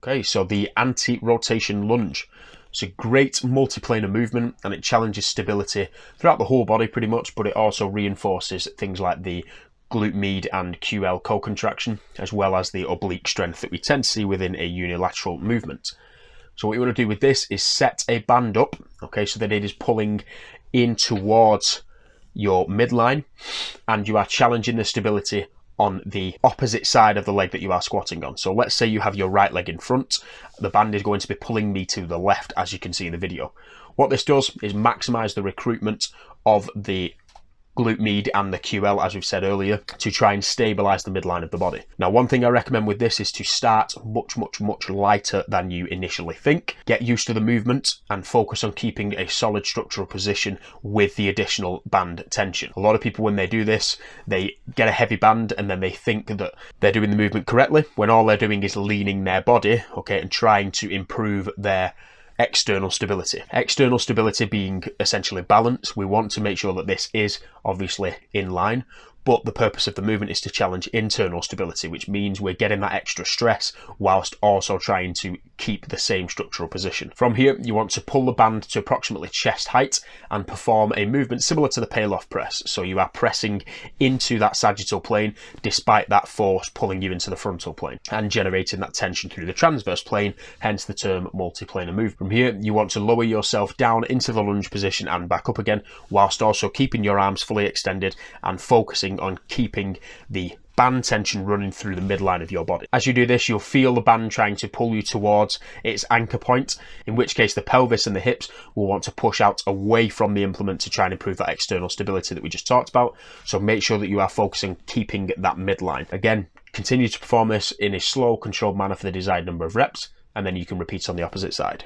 Okay, so the anti-rotation lunge. It's a great multiplanar movement and it challenges stability throughout the whole body pretty much, but it also reinforces things like the glute med and QL co-contraction, as well as the oblique strength that we tend to see within a unilateral movement. So what you want to do with this is set a band up, okay, so that it is pulling in towards your midline and you are challenging the stability on the opposite side of the leg that you are squatting on. So let's say you have your right leg in front, the band is going to be pulling me to the left, as you can see in the video. What this does is maximize the recruitment of the glute med and the QL, as we've said earlier, to try and stabilize the midline of the body. Now, one thing I recommend with this is to start much lighter than you initially think. Get used to the movement and focus on keeping a solid structural position with the additional band tension. A lot of people, when they do this, they get a heavy band and then they think that they're doing the movement correctly, when all they're doing is leaning their body, okay, and trying to improve their external stability. External stability being essentially balance. We want to make sure that this is obviously in line, but the purpose of the movement is to challenge internal stability, which means we're getting that extra stress whilst also trying to keep the same structural position. From here, you want to pull the band to approximately chest height and perform a movement similar to the pale-off press. So you are pressing into that sagittal plane despite that force pulling you into the frontal plane and generating that tension through the transverse plane, hence the term multiplanar movement. From here, you want to lower yourself down into the lunge position and back up again, whilst also keeping your arms fully extended and focusing on keeping the band tension running through the midline of your body. As you do this, you'll feel the band trying to pull you towards its anchor point, in which case the pelvis and the hips will want to push out away from the implement to try and improve that external stability that we just talked about. So make sure that you are focusing keeping that midline. Again, continue to perform this in a slow, controlled manner for the desired number of reps, and then you can repeat on the opposite side.